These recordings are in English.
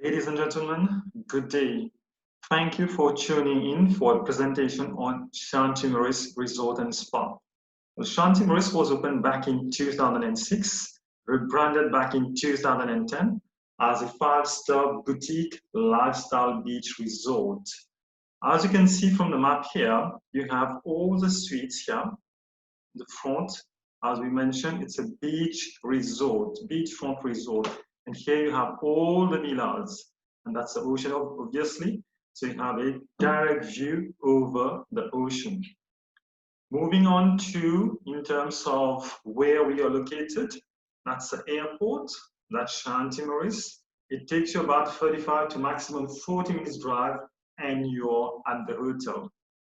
Ladies and gentlemen, good day. Thank you for tuning in for a presentation on Shanti Maurice Resort and Spa. Well, Shanti Maurice was opened back in 2006, rebranded back in 2010 as a five-star boutique lifestyle beach resort. As you can see from the map here, you have all the suites here. The front, as we mentioned, it's a beach resort, beachfront resort. And here you have all the villas, and that's the ocean, obviously. So you have a direct view over the ocean. Moving on to, in terms of where we are located, that's the airport, that's Shanti Maurice. It takes you about 35 to maximum 40 minutes drive, and you're at the hotel.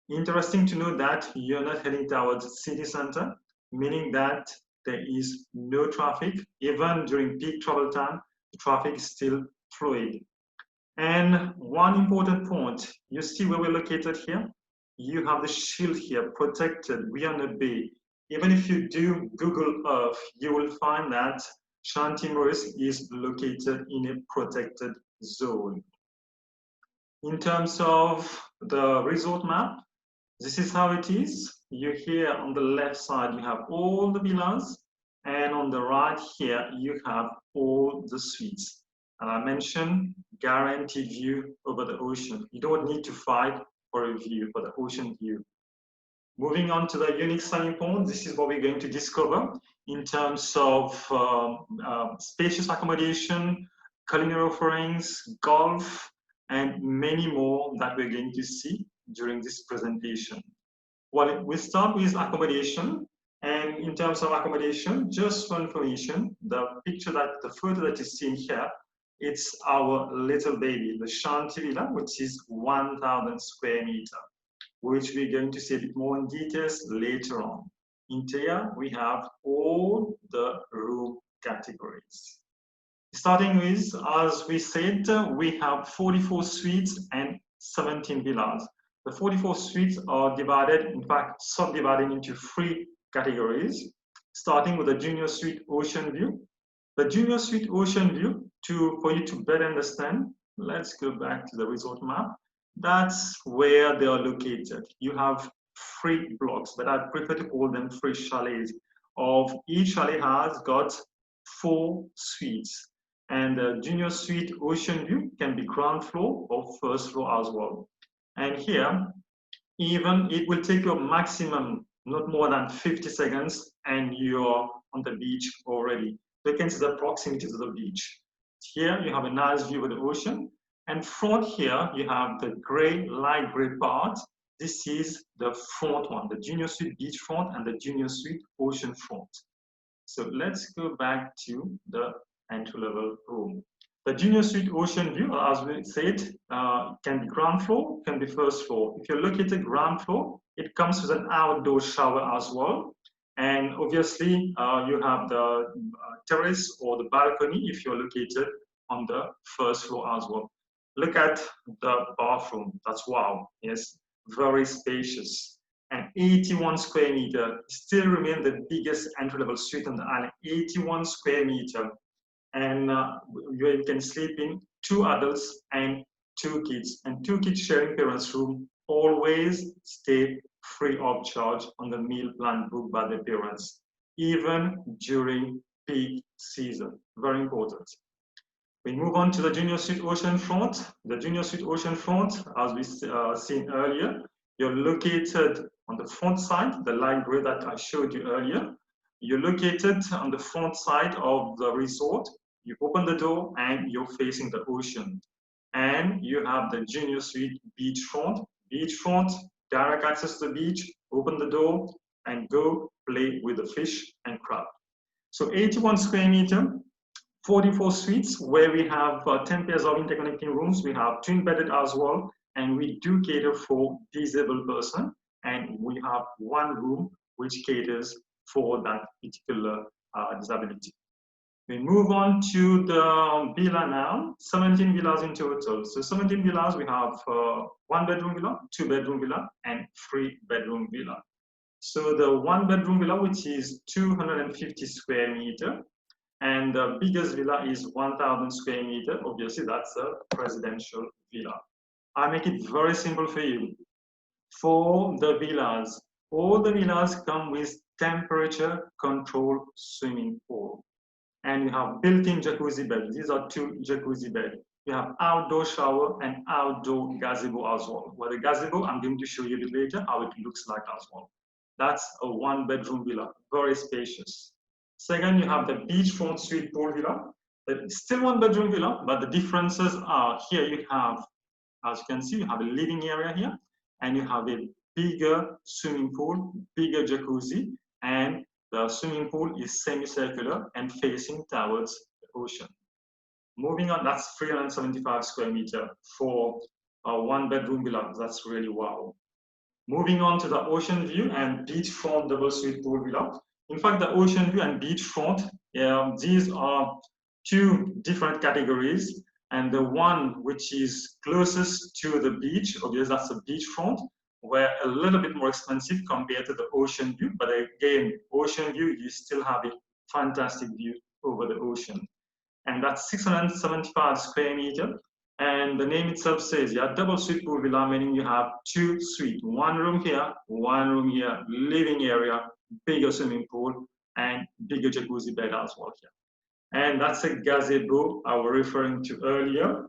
Interesting to know that you're not heading towards city center, meaning that there is no traffic. Even during peak travel time, the traffic is still fluid. And one important point, you see where we're located here? You have the shield here, protected. We are on a bay. Even if you do Google Earth, you will find that Shanti Maurice is located in a protected zone. In terms of the resort map, this is how it is. You here on the left side, you have all the villas, and on the right here, you have all the suites. And I mentioned guaranteed view over the ocean. You don't need to fight for a view, for the ocean view. Moving on to the unique selling point, this is what we're going to discover in terms of spacious accommodation, culinary offerings, golf, and many more that we're going to see during this presentation. Well, we start with accommodation. And in terms of accommodation, just for information, the photo that you see here, it's our little baby, the Shanti Villa, which is 1,000 square meter, which we're going to see a bit more in details later on. In here, we have all the room categories. Starting with, as we said, we have 44 suites and 17 villas. The 44 suites are divided, in fact, subdivided into three categories, starting with the junior suite ocean view. The junior suite ocean view, for you to better understand, let's go back to the resort map. That's where they are located. You have three blocks, but I prefer to call them three chalets. Each chalet has got 4 suites. And the junior suite ocean view can be ground floor or first floor as well. And here, even it will take you a maximum, not more than 50 seconds, and you're on the beach already. So you can see the proximity to the beach. Here you have a nice view of the ocean. And front here, you have the gray, light gray part. This is the front one, the junior suite beach front and the junior suite ocean front. So let's go back to the entry-level room. The junior suite ocean view, as we said, can be ground floor, can be first floor. If you're located ground floor, it comes with an outdoor shower as well. And obviously, you have the terrace or the balcony if you're located on the first floor as well. Look at the bathroom. That's wow. Yes, very spacious. And 81 square meter still remain the biggest entry-level suite on the island. 81 square meter. And you can sleep in 2 adults and 2 kids. And 2 kids sharing parents' room always stay free of charge on the meal plan booked by the parents, even during peak season. Very important. We move on to the junior suite ocean front. The junior suite ocean front, as we seen earlier, you're located on the front side, the light gray that I showed you earlier. You're located on the front side of the resort. You open the door and you're facing the ocean. And you have the junior suite beachfront. Beachfront, direct access to the beach, open the door and go play with the fish and crab. So 81 square meter, 44 suites where we have 10 pairs of interconnecting rooms. We have twin bedded as well. And we do cater for disabled person. And we have 1 room which caters for that particular disability. We move on to the villa now, 17 villas in total. So 17 villas, we have 1 bedroom villa, 2 bedroom villa, and 3 bedroom villa. So the 1 bedroom villa, which is 250 square meter, And the biggest villa is 1,000 square meter. Obviously, that's a presidential villa. I make it very simple for you. For the villas, all the villas come with temperature controlled swimming pool. And you have built-in jacuzzi bed. These are 2 jacuzzi beds. You have outdoor shower and outdoor gazebo as well. Well, the gazebo, I'm going to show you a bit later how it looks like as well. That's a 1-bedroom villa, very spacious. Second, you have the beachfront suite pool villa. It's still 1-bedroom villa, but the differences are here you have, as you can see, you have a living area here, and you have a bigger swimming pool, bigger jacuzzi, and the swimming pool is semicircular and facing towards the ocean. Moving on, that's 375 square meter for a 1-bedroom villa. That's really wow. Moving on to the ocean view and beachfront double suite pool villa. In fact, the ocean view and beachfront, these are 2 different categories. And the one which is closest to the beach, obviously that's a beachfront, where a little bit more expensive compared to the ocean view. But again, ocean view, you still have a fantastic view over the ocean. And that's 675 square meter. And the name itself says, yeah, double suite pool villa, meaning you have 2 suites, 1 room here, 1 room here, living area, bigger swimming pool, and bigger jacuzzi bed as well here. And that's a gazebo I was referring to earlier.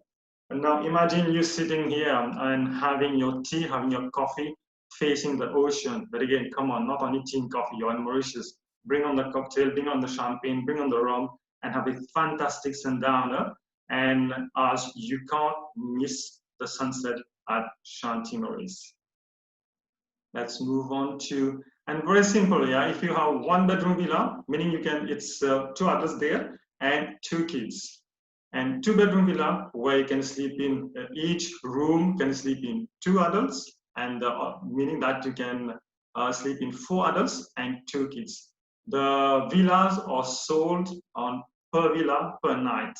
And now imagine you sitting here and having your tea, having your coffee, facing the ocean. But again, come on, not only tea and coffee, you're in Mauritius. Bring on the cocktail, bring on the champagne, bring on the rum, and have a fantastic sundowner. And as you can't miss the sunset at Shanti, Maurice. Let's move on to, and very simple, yeah, if you have 1-bedroom villa, meaning you can, it's 2 adults there and 2 kids. And 2-bedroom villa where you can sleep in, each room can sleep in 2 adults, and meaning that you can sleep in 4 adults and 2 kids. The villas are sold on per villa per night.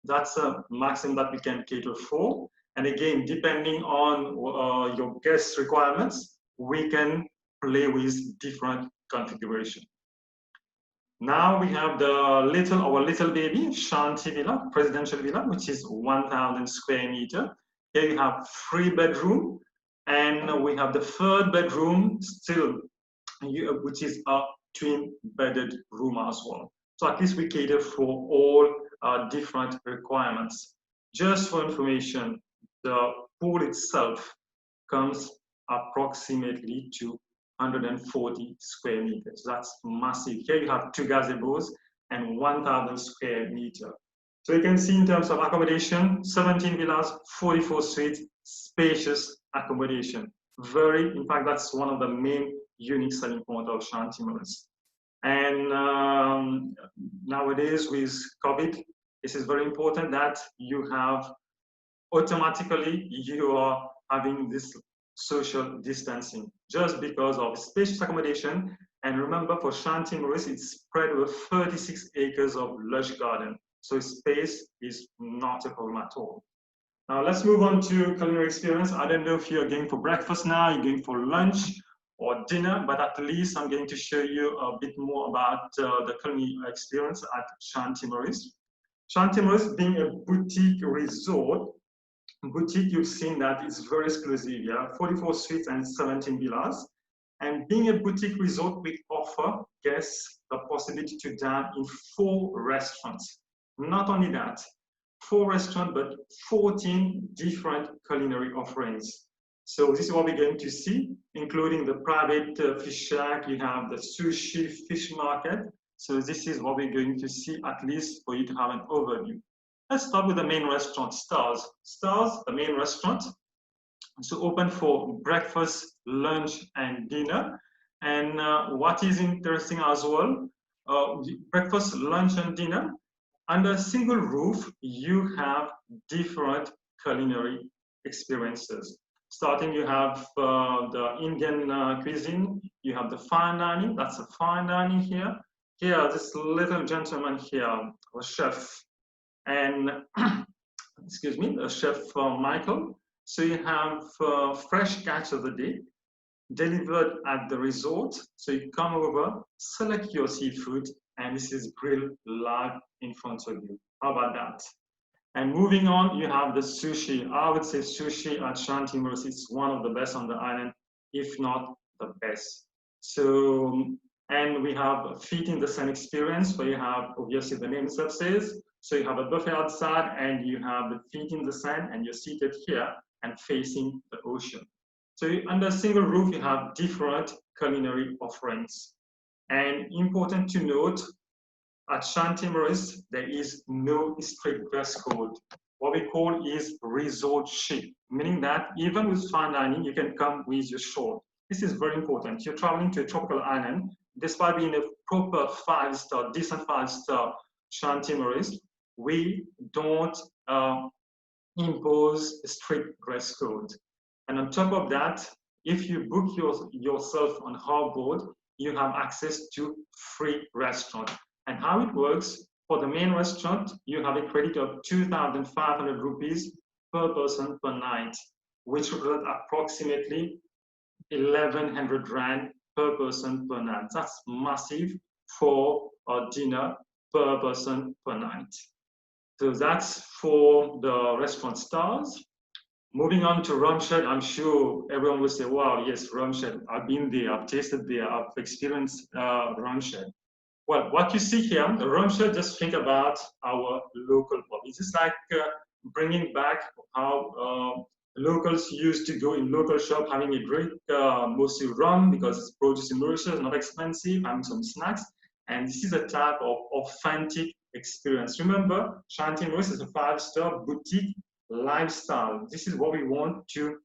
That's a maximum that we can cater for. And again, depending on your guest requirements, we can play with different configuration. Now we have our little baby, Shanti Villa, presidential villa, which is 1,000 square meter. Here you have 3 bedroom, and we have the 3rd bedroom still, which is a twin bedded room as well. So at least we cater for all different requirements. Just for information, the pool itself comes approximately to 140 square meters. That's massive. Here you have 2 gazebos and 1,000 square meter. So you can see in terms of accommodation, 17 villas, 44 suites, spacious accommodation. In fact, that's one of the main unique selling points of Shanti, Maurice. And nowadays with COVID, this is very important that you have automatically, you are having this social distancing just because of spacious accommodation. And remember, for Shanti, Maurice, it's spread over 36 acres of lush garden. So space is not a problem at all. Now let's move on to culinary experience. I don't know if you're going for breakfast now, you're going for lunch or dinner, but at least I'm going to show you a bit more about the culinary experience at Shanti, Maurice. Shanti, Maurice being a boutique resort, boutique, you've seen that it's very exclusive, yeah, 44 suites and 17 villas. And being a boutique resort, we offer guests the possibility to dine in 4 restaurants. Not only that, 4 restaurants, but 14 different culinary offerings. So this is what we're going to see, including the private fish shack, you have the sushi fish market. So this is what we're going to see, at least for you to have an overview. Let's start with the main restaurant, Stars. Stars, the main restaurant, so open for breakfast, lunch, and dinner. And what is interesting as well, breakfast, lunch, and dinner, under a single roof, you have different culinary experiences. Starting, you have the Indian cuisine, you have the fine dining, that's a fine dining here. Here, this little gentleman here, a chef, and excuse me, Chef Michael. So you have fresh catch of the day delivered at the resort. So you come over, select your seafood, and this is grilled live in front of you. How about that? And moving on, you have the sushi. I would say sushi at Shanti Maurice is one of the best on the island, if not the best. So, and we have feet in the sun experience, where you have, obviously the name itself says, so you have a buffet outside and you have the feet in the sand and you're seated here and facing the ocean. So under a single roof, you have different culinary offerings. And important to note, at Shanti Maurice, there is no strict dress code. What we call is resort chic, meaning that even with fine dining, you can come with your short. This is very important. You're traveling to a tropical island, despite being a proper five-star, decent five-star Shanti Maurice, we don't impose a strict dress code. And on top of that, if you book yourself on our board, you have access to free restaurant. And how it works, for the main restaurant, you have a credit of 2,500 rupees per person per night, which represents approximately 1,100 rand per person per night. That's massive for a dinner per person per night. So that's for the restaurant stars. Moving on to Rumshed, I'm sure everyone will say, wow, yes, Rumshed, I've been there, I've tasted there, I've experienced Rumshed. Well, what you see here, Rumshed, just think about our local pub. It's just like bringing back how locals used to go in local shop, having a drink, mostly rum, because it's produced in Mauritius, not expensive, having some snacks. And this is a type of authentic experience. Remember, Shanti Maurice is a five-star boutique lifestyle. This is what we want to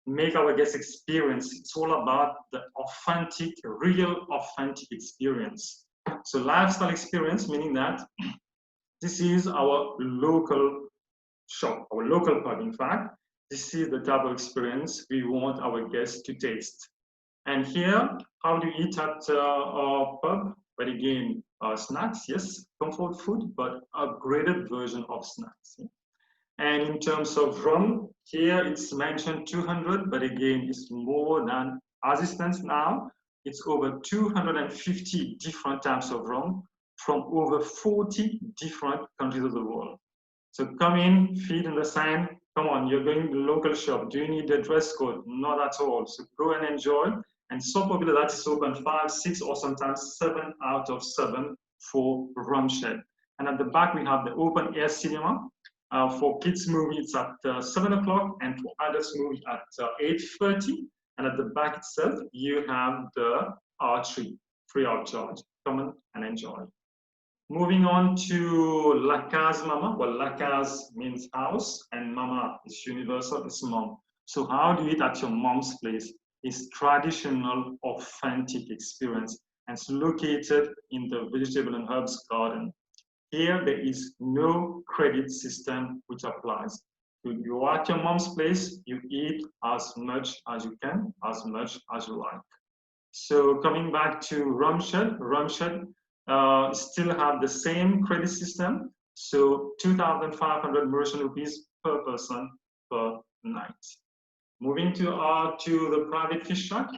make our guests experience. It's all about the authentic, real authentic experience. So lifestyle experience, meaning that this is our local shop, our local pub. In fact, this is the type of experience we want our guests to taste. And here, how do you eat at our pub? But again, snacks, yes, comfort food, but upgraded version of snacks. And in terms of rum, here it's mentioned 200, but again, it's more than, as it stands now, it's over 250 different types of rum from over 40 different countries of the world. So come in, feet in the sand. Come on, you're going to the local shop. Do you need a dress code? Not at all. So go and enjoy. And so popular that it's open 5, 6, or sometimes 7 out of 7 for Rumshed. And at the back, we have the open air cinema. For kids movie, it's at 7 o'clock, and for adults movie at 8:30. And at the back itself, you have the archery, free of charge. Come and enjoy. Moving on to La Case Mama. Well, La Case means house, and Mama is universal, it's mom. So how do you eat at your mom's place? It's traditional, authentic experience, and it's located in the vegetable and herbs garden. Here, there is no credit system which applies. So you're at your mom's place, you eat as much as you can, as much as you like. So coming back to Rumshed, still have the same credit system. So 2,500 Mauritian rupees per person per night. Moving to the private fish shack.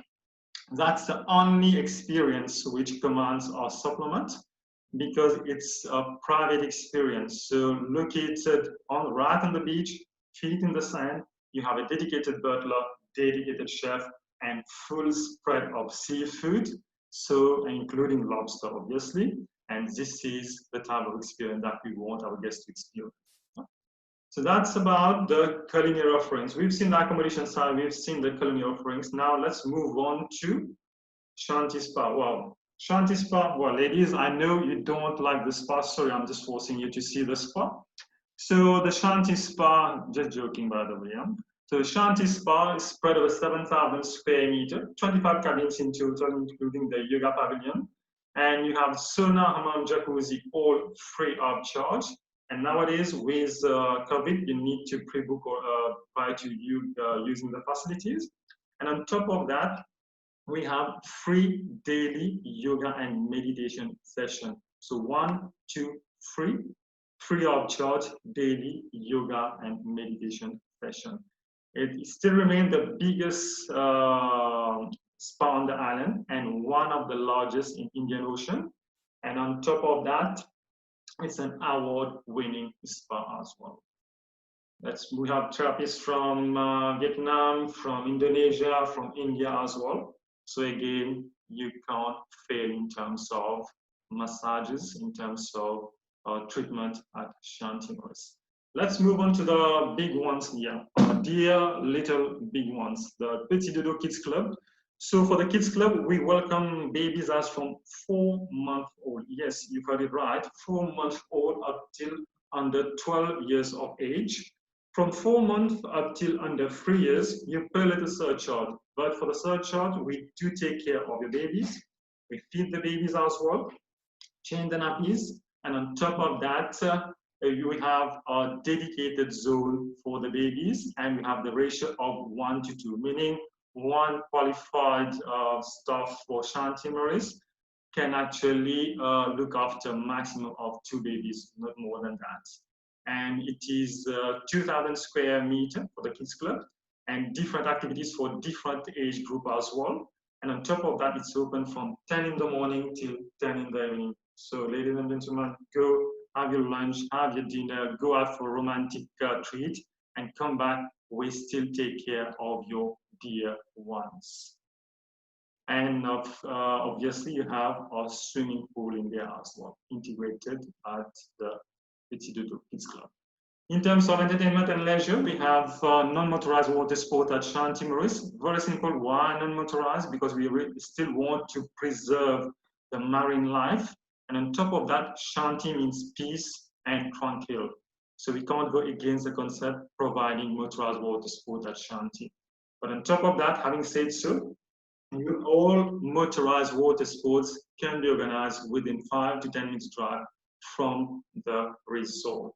That's the only experience which commands our supplement, because it's a private experience. So located right on the beach, feet in the sand, you have a dedicated butler, dedicated chef, and full spread of seafood, so including lobster, obviously. And this is the type of experience that we want our guests to experience. So that's about the culinary offerings. We've seen the accommodation side, we've seen the culinary offerings. Now let's move on to Shanti Spa. Wow. Shanti Spa, well, ladies, I know you don't like the spa. Sorry, I'm just forcing you to see the spa. So the Shanti Spa, just joking by the way. Yeah? So Shanti Spa is spread over 7,000 square meters, 25 cabins in total, including the yoga pavilion. And you have sauna, hammam, jacuzzi, all free of charge. And nowadays, with COVID, you need to pre-book or prior to you using the facilities. And on top of that, we have free daily yoga and meditation session. So 1, 2, 3, free of charge daily yoga and meditation session. It still remains the biggest spa on the island and one of the largest in Indian Ocean. And on top of that, it's an award-winning spa as well. We have therapists from Vietnam, from Indonesia, from India as well. So again, you can't fail in terms of massages, in terms of treatment at Shanti Maurice. Let's move on to the big ones here. Dear little big ones, the Petit Dodo Kids Club. So for the Kids Club, we welcome babies as from 4 months old. Yes, you heard it right, 4 months old up till under 12 years of age. From 4 months up till under 3 years, you pay a little surcharge. But for the surcharge, we do take care of your babies. We feed the babies as well, change the nappies, and on top of that, you have a dedicated zone for the babies, and we have the ratio of 1 to 2, meaning one qualified staff for Shanti Maurice can actually look after a maximum of 2 babies, not more than that. And it is 2,000 square meters for the kids club, and different activities for different age group as well. And on top of that, it's open from 10 in the morning till 10 in the evening. So ladies and gentlemen, go have your lunch, have your dinner, go out for a romantic treat, and come back. We still take care of your dear ones. And obviously, you have a swimming pool in there as well, integrated at the Petit Dodo Kids Club. In terms of entertainment and leisure, we have non-motorized water sport at Shanti Maurice. Very simple. Why non-motorized? Because we still want to preserve the marine life. And on top of that, Shanti means peace and tranquil. So we can't go against the concept providing motorized water sport at Shanti. But on top of that, having said so, all motorized water sports can be organized within 5 to 10 minutes drive from the resort.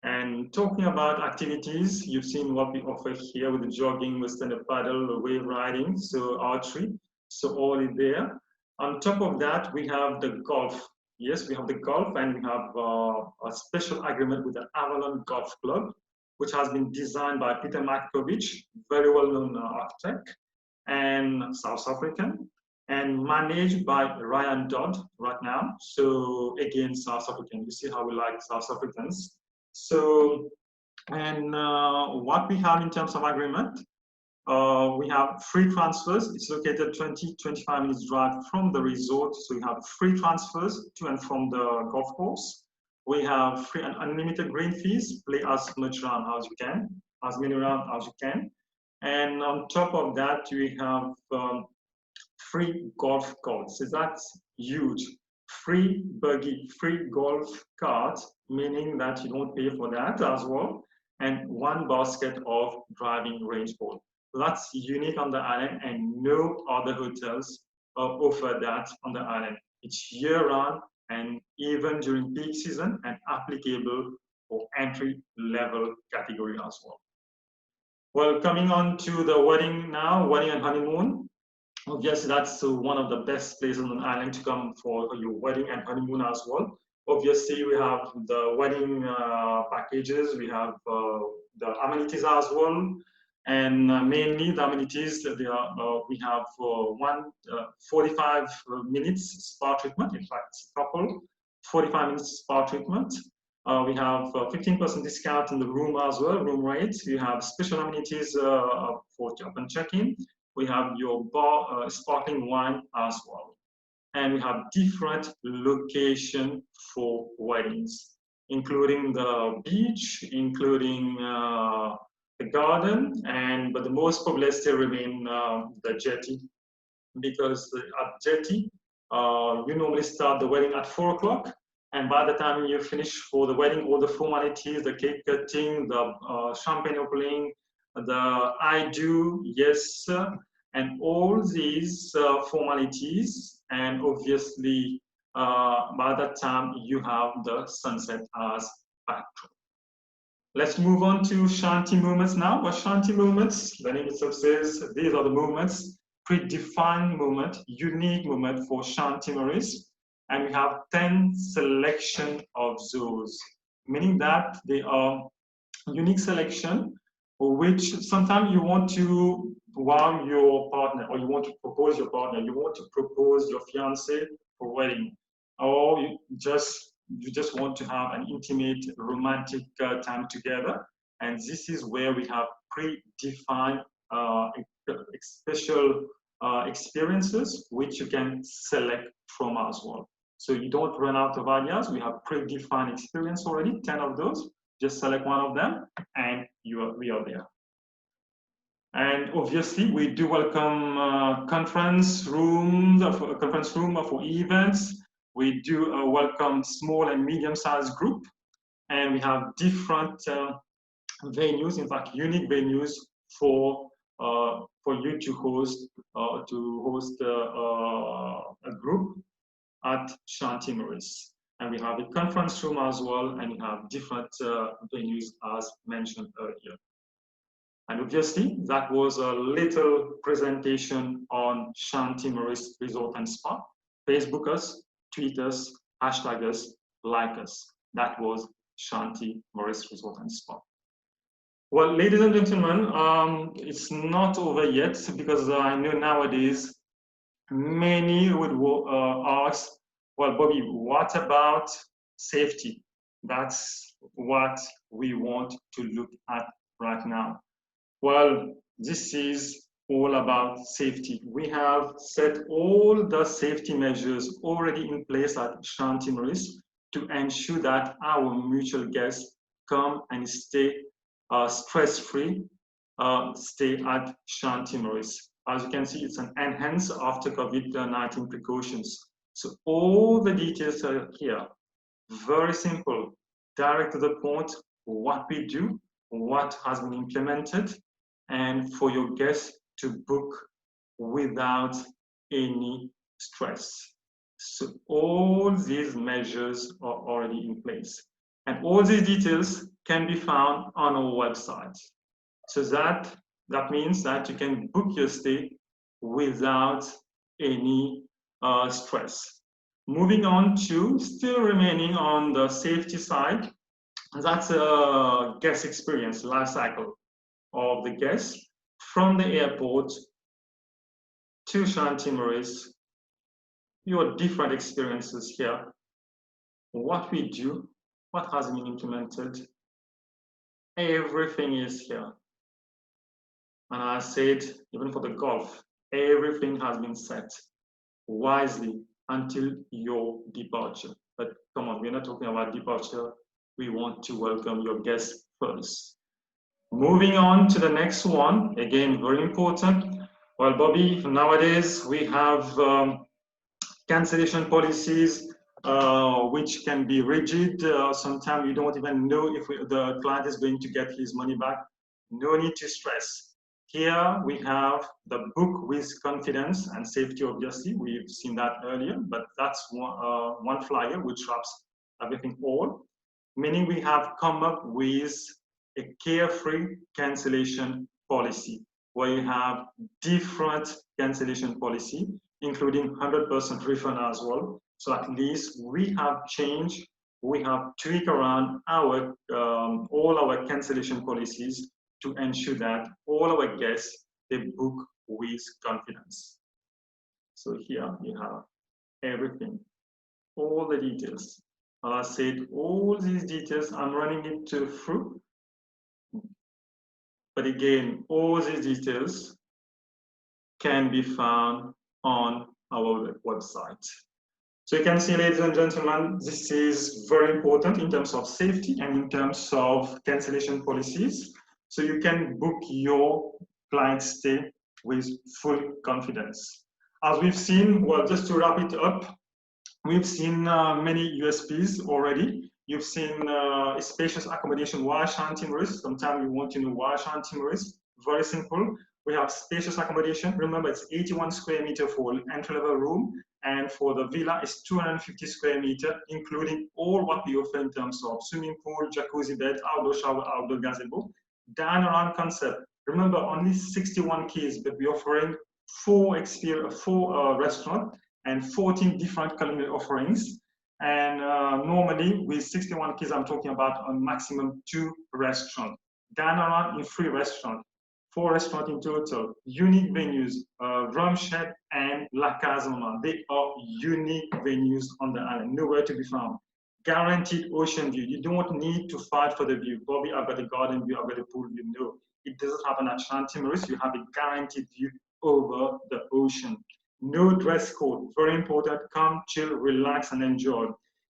And talking about activities, you've seen what we offer here with the jogging, with stand-up paddle, the wave riding, so archery, so all is there. On top of that, we have the golf. Yes, we have the golf, and we have a special agreement with the Avalon Golf Club, which has been designed by Peter Matkovich, very well-known architect, and South African, and managed by Ryan Dodd right now. So again, South African, you see how we like South Africans. So, and what we have in terms of agreement, we have free transfers. It's located 20-25 minutes drive from the resort. So we have free transfers to and from the golf course. We have free and unlimited green fees, play as much round as you can, as many rounds as you can. And on top of that, we have free golf carts. So that's huge. Free buggy, free golf cart, meaning that you don't pay for that as well. And 1 basket of driving range ball. That's unique on the island, and no other hotels offer that on the island. It's year-round and even during peak season, and applicable for entry-level category as well. Well, coming on to the wedding now, wedding and honeymoon. Obviously, that's one of the best places on the island to come for your wedding and honeymoon as well. Obviously, we have the wedding packages, we have the amenities as well, and mainly the amenities, we have 45 minutes spa treatment, in fact, couple, 45 minutes spa treatment. We have 15% discount in the room as well, room rates. We have special amenities for open check-in. We have your bar, sparkling wine as well. And we have different location for weddings, including the beach, including the garden, but the most popular still remain the jetty, because at jetty, you normally start the wedding at 4 o'clock. And by the time you finish for the wedding, all the formalities, the cake cutting, the champagne opening, the I do, yes, and all these formalities, and obviously by that time you have the sunset as backdrop. Let's move on to Shanti movements now. What Shanti movements, the name itself says, these are the movements, predefined movement, unique movement for Shanti Maurice. And we have 10 selection of those, meaning that they are unique selection, for which sometimes you want to wow your partner, or you want to propose your partner, you want to propose your fiance for wedding. or you just want to have an intimate romantic time together. And this is where we have predefined special experiences which you can select from as well. So you don't run out of ideas. We have predefined experience already, 10 of those. Just select one of them and we are there. And obviously we do welcome conference room for events. We do welcome small and medium-sized group, and we have different venues, in fact, unique venues for you to host a group at Shanti Maurice. And we have a conference room as well, and we have different venues as mentioned earlier. And obviously, that was a little presentation on Shanti Maurice Resort and Spa. Facebook us, tweet us, hashtag us, like us. That was Shanti Maurice Resort and Spa. Well, ladies and gentlemen, it's not over yet, because I know nowadays many would ask, well, Bobby, what about safety? That's what we want to look at right now. Well, this is all about safety. We have set all the safety measures already in place at Shanti Maurice to ensure that our mutual guests come and stay stress-free, stay at Shanti Maurice. As you can see, it's an enhanced after COVID-19 precautions. So all the details are here. Very simple, direct to the point, what we do, what has been implemented, and for your guests to book without any stress. So all these measures are already in place. And all these details can be found on our website. So that means that you can book your stay without any stress. Moving on to, still remaining on the safety side, that's a guest experience, life cycle of the guests from the airport to Shanti Maurice. Your different experiences here, what we do, what has been implemented, everything is here. And I said, even for the golf, everything has been set wisely until your departure. But come on, we're not talking about departure. We want to welcome your guests first. Moving on to the next one, again, very important. Well, Bobby, nowadays we have cancellation policies which can be rigid. Sometimes you don't even know if the client is going to get his money back. No need to stress. Here we have the book with confidence and safety, obviously. We've seen that earlier, but that's one flyer which wraps everything all. Meaning we have come up with a carefree cancellation policy, where you have different cancellation policy, including 100% refund as well. So at least we have changed, we have tweaked around our all our cancellation policies to ensure that all our guests, they book with confidence. So here you have everything, all the details. As I said, all these details, I'm running it through. But again, all these details can be found on our website. So you can see, ladies and gentlemen, this is very important in terms of safety and in terms of cancellation policies. So you can book your client stay with full confidence. As we've seen, well, just to wrap it up, we've seen many USPs already. You've seen a spacious accommodation. Why Shanti Maurice? Sometimes you want to know why Shanti Maurice. Very simple. We have spacious accommodation. Remember, it's 81 square meter for entry-level room, and for the villa, it's 250 square meter, including all what we offer in terms of swimming pool, jacuzzi bed, outdoor shower, outdoor gazebo. Dine around concept. Remember, only 61 keys, but we're offering four restaurants and 14 different culinary offerings. And normally with 61 keys, I'm talking about a maximum 2 restaurants. Dine around in 3 restaurants, 4 restaurants in total, unique venues, Rumshed and La Casa Mama. They are unique venues on the island, nowhere to be found. Guaranteed ocean view. You don't need to fight for the view. Bobby, I've got a garden view, I've got a pool view. No, it doesn't happen at Shanti Maurice. You have a guaranteed view over the ocean. No dress code, very important. Come, chill, relax, and enjoy.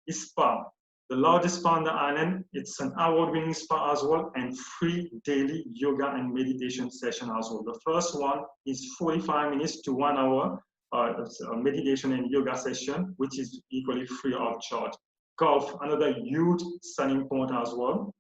Spa, the largest spa on the island. It's an award-winning spa as well, and free daily yoga and meditation session as well. The first one is 45 minutes to 1 hour meditation and yoga session, which is equally free of charge. Golf, another huge selling point as well.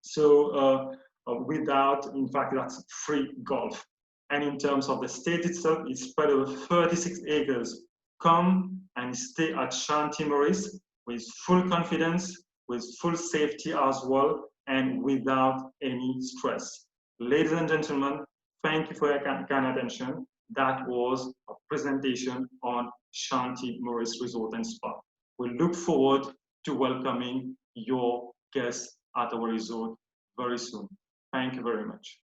So in fact, that's free golf. And in terms of the state itself, it's spread over 36 acres. Come and stay at Shanti Maurice with full confidence, with full safety as well, and without any stress. Ladies and gentlemen, thank you for your kind attention. That was a presentation on Shanti Maurice Resort and Spa. We look forward to welcoming your guests at our resort very soon. Thank you very much.